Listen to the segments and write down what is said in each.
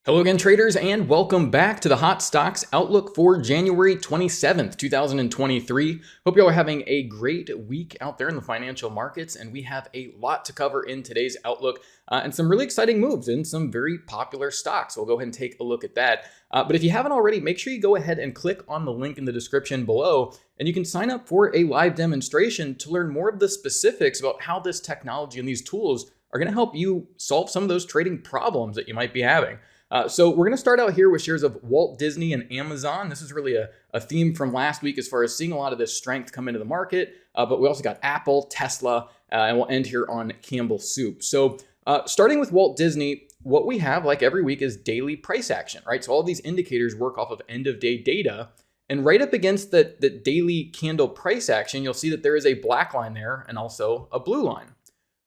Hello again, traders, and welcome back to the Hot Stocks Outlook for January 27th, 2023. Hope you all are having a great week out there in the financial markets, and we have a lot to cover in today's Outlook and some really exciting moves in some very popular stocks. We'll go ahead and take a look at that. But if you haven't already, make sure you go ahead and click on the link in the description below, and you can sign up for a live demonstration to learn more of the specifics about how this technology and these tools are going to help you solve some of those trading problems that you might be having. So we're going to start out here with shares of Walt Disney and Amazon. This is really a theme from last week as far as seeing a lot of this strength come into the market. But we also got Apple, Tesla, and we'll end here on Campbell's Soup. So starting with Walt Disney, what we have like every week is daily price action, right? So all these indicators work off of end of day data. And right up against the daily candle price action, you'll see that there is a black line there and also a blue line.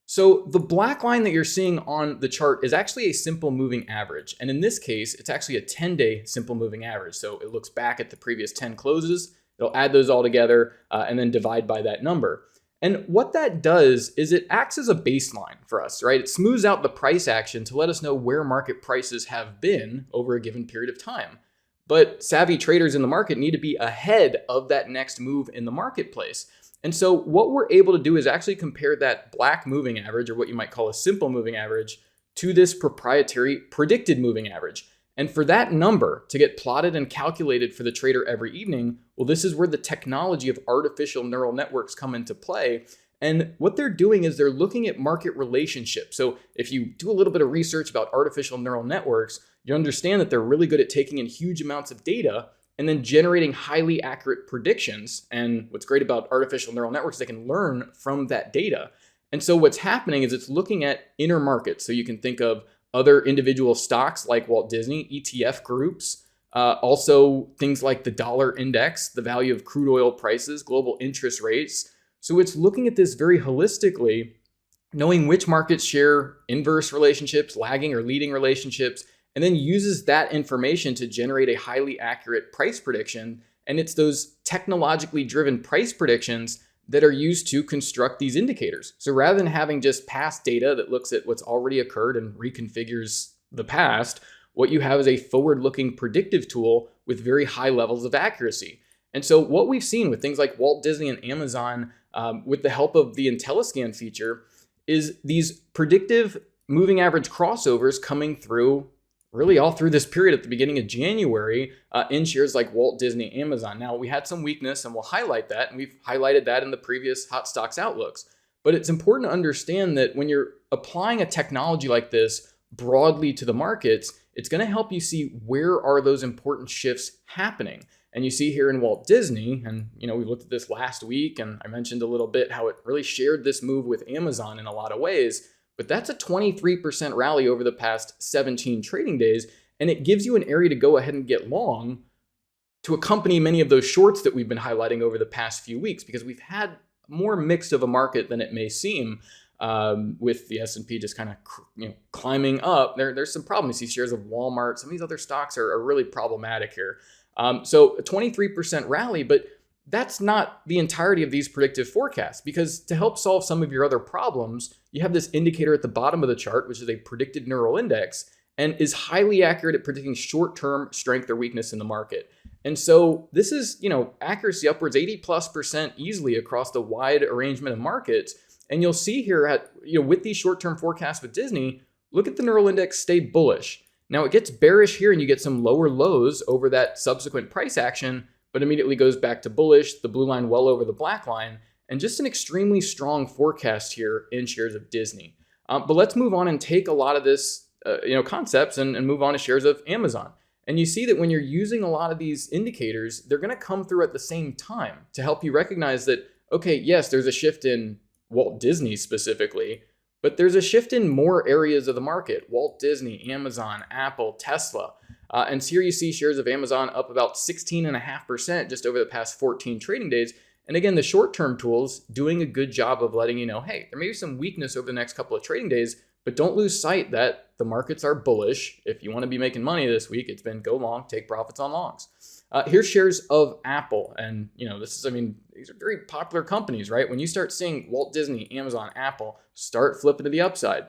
So the black line that you're seeing on the chart is actually a simple moving average. And in this case, it's actually a 10-day simple moving average. So it looks back at the previous 10 closes. It'll add those all together and then divide by that number. And what that does is it acts as a baseline for us, right? It smooths out the price action to let us know where market prices have been over a given period of time. But savvy traders in the market need to be ahead of that next move in the marketplace. And so what we're able to do is actually compare that black moving average, or what you might call a simple moving average, to this proprietary predicted moving average. And for that number to get plotted and calculated for the trader every evening, well, this is where the technology of artificial neural networks come into play. And what they're doing is they're looking at market relationships. So if you do a little bit of research about artificial neural networks, you understand that they're really good at taking in huge amounts of data and then generating highly accurate predictions. And what's great about artificial neural networks, they can learn from that data. And so what's happening is it's looking at intermarkets. So you can think of other individual stocks like Walt Disney, ETF groups, also things like the dollar index, the value of crude oil prices, global interest rates. So it's looking at this very holistically, knowing which markets share inverse relationships, lagging or leading relationships, and then uses that information to generate a highly accurate price prediction. And it's those technologically driven price predictions that are used to construct these indicators. So rather than having just past data that looks at what's already occurred and reconfigures the past, what you have is a forward-looking predictive tool with very high levels of accuracy. And so what we've seen with things like Walt Disney and Amazon, with the help of the IntelliScan feature, is these predictive moving average crossovers coming through really all through this period at the beginning of January in shares like Walt Disney, Amazon. Now, we had some weakness and we'll highlight that, and we've highlighted that in the previous Hot Stocks Outlooks. But it's important to understand that when you're applying a technology like this broadly to the markets, it's going to help you see where are those important shifts happening. And you see here in Walt Disney, and we looked at this last week, and I mentioned a little bit how it really shared this move with Amazon in a lot of ways. But that's a 23% rally over the past 17 trading days. And it gives you an area to go ahead and get long to accompany many of those shorts that we've been highlighting over the past few weeks, because we've had more mixed of a market than it may seem, with the S&P just kind of climbing up. There's some problems. You see shares of Walmart, some of these other stocks are really problematic here. So a 23% rally, but that's not the entirety of these predictive forecasts, because to help solve some of your other problems, you have this indicator at the bottom of the chart, which is a predicted neural index, and is highly accurate at predicting short-term strength or weakness in the market. And so this is, accuracy upwards 80+% easily across the wide arrangement of markets. And you'll see here with these short-term forecasts with Disney, look at the neural index stay bullish. Now it gets bearish here and you get some lower lows over that subsequent price action, but immediately goes back to bullish, the blue line well over the black line, and just an extremely strong forecast here in shares of Disney. But let's move on and take a lot of this, concepts and move on to shares of Amazon. And you see that when you're using a lot of these indicators, they're going to come through at the same time to help you recognize that, okay, yes, there's a shift in Walt Disney specifically, but there's a shift in more areas of the market: Walt Disney, Amazon, Apple, Tesla. And so here you see shares of Amazon up about 16.5% just over the past 14 trading days. And again, the short-term tools doing a good job of letting you know, hey, there may be some weakness over the next couple of trading days, but don't lose sight that the markets are bullish. If you want to be making money this week, it's been go long, take profits on longs. Here's shares of Apple. And, these are very popular companies, right? When you start seeing Walt Disney, Amazon, Apple start flipping to the upside,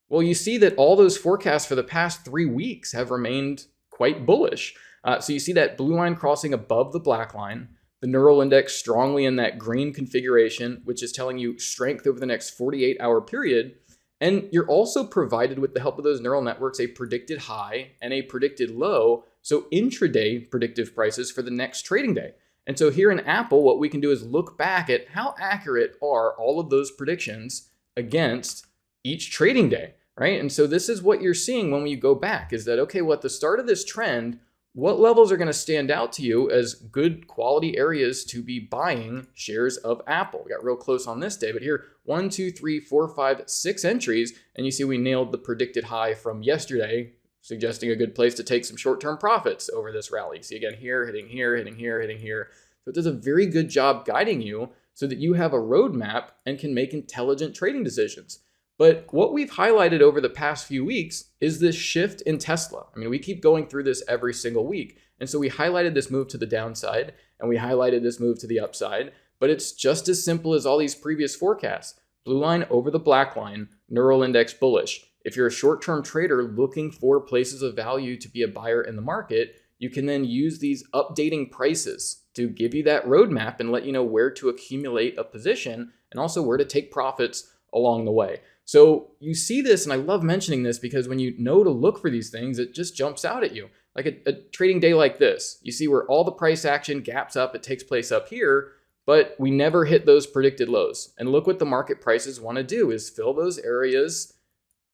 Well, you see that all those forecasts for the past 3 weeks have remained quite bullish. So you see that blue line crossing above the black line, the neural index strongly in that green configuration, which is telling you strength over the next 48-hour period. And you're also provided with the help of those neural networks a predicted high and a predicted low, so intraday predictive prices for the next trading day. And so here in Apple, what we can do is look back at how accurate are all of those predictions against each trading day, right? And so this is what you're seeing when you go back is that, okay, well, at the start of this trend, what levels are going to stand out to you as good quality areas to be buying shares of Apple? We got real close on this day, but here, 1, 2, 3, 4, 5, 6 entries. And you see we nailed the predicted high from yesterday, suggesting a good place to take some short-term profits over this rally. You see again here, hitting here, hitting here, hitting here. So it does a very good job guiding you so that you have a roadmap and can make intelligent trading decisions. But what we've highlighted over the past few weeks is this shift in Tesla. I mean, we keep going through this every single week. And so we highlighted this move to the downside and we highlighted this move to the upside, but it's just as simple as all these previous forecasts. Blue line over the black line, neural index bullish. If you're a short-term trader looking for places of value to be a buyer in the market, you can then use these updating prices to give you that roadmap and let you know where to accumulate a position and also where to take profits along the way. So you see this, and I love mentioning this because when you know to look for these things, it just jumps out at you. Like a trading day like this, you see where all the price action gaps up, it takes place up here, but we never hit those predicted lows. And look what the market prices want to do is fill those areas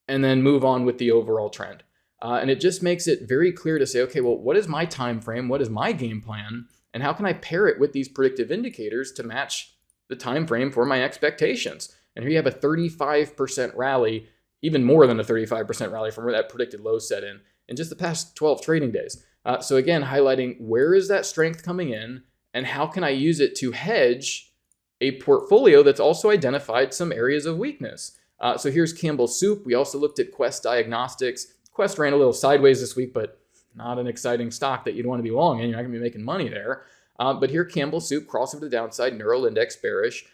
and then move on with the overall trend. And it just makes it very clear to say, okay, well, what is my time frame? What is my game plan? And how can I pair it with these predictive indicators to match the time frame for my expectations? And here you have a 35% rally, even more than a 35% rally from where that predicted low set in just the past 12 trading days. So again, highlighting where is that strength coming in and how can I use it to hedge a portfolio that's also identified some areas of weakness. So here's Campbell's Soup. We also looked at Quest Diagnostics. Quest ran a little sideways this week, but not an exciting stock that you'd want to be long in. You're not going to be making money there. But here, Campbell's Soup, crossover to the downside, neural index bearish.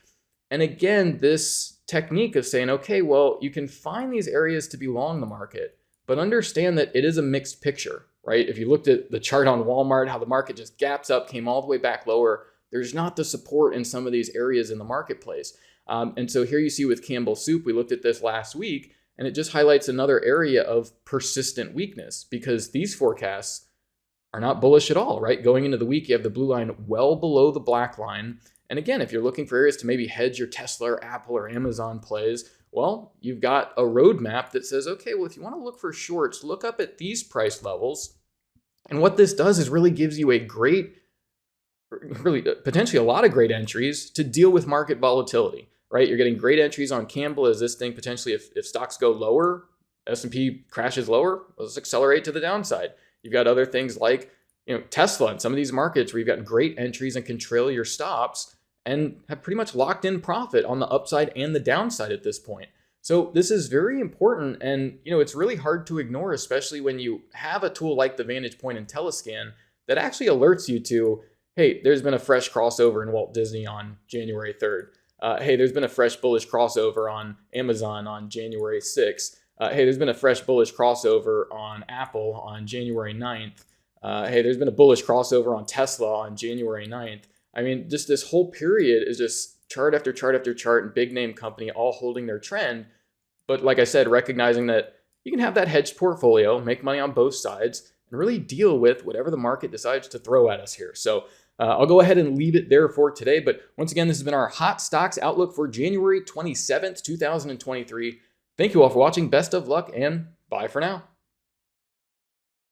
And again, this technique of saying, okay, well, you can find these areas to be long the market, but understand that it is a mixed picture, right? If you looked at the chart on Walmart, how the market just gaps up, came all the way back lower, there's not the support in some of these areas in the marketplace. And so here you see with Campbell's Soup, we looked at this last week, and it just highlights another area of persistent weakness because these forecasts are not bullish at all, right? Going into the week, you have the blue line well below the black line. And again, if you're looking for areas to maybe hedge your Tesla or Apple or Amazon plays, well, you've got a roadmap that says, okay, well, if you want to look for shorts, look up at these price levels. And what this does is really gives you a great, really potentially a lot of great entries to deal with market volatility, right? You're getting great entries on Campbell as this thing potentially, if stocks go lower, S&P crashes lower, let's accelerate to the downside. You've got other things like Tesla and some of these markets where you've got great entries and can trail your stops and have pretty much locked in profit on the upside and the downside at this point. So this is very important, and it's really hard to ignore, especially when you have a tool like the Vantagepoint IntelliScan that actually alerts you to, hey, there's been a fresh crossover in Walt Disney on January 3rd. Hey, there's been a fresh bullish crossover on Amazon on January 6th. Hey, there's been a fresh bullish crossover on Apple on January 9th. Hey, there's been a bullish crossover on Tesla on January 9th. I mean, just this whole period is just chart after chart after chart and big name company all holding their trend. But like I said, recognizing that you can have that hedged portfolio, make money on both sides, and really deal with whatever the market decides to throw at us here. So I'll go ahead and leave it there for today. But once again, this has been our Hot Stocks Outlook for January 27th, 2023. Thank you all for watching. Best of luck and bye for now.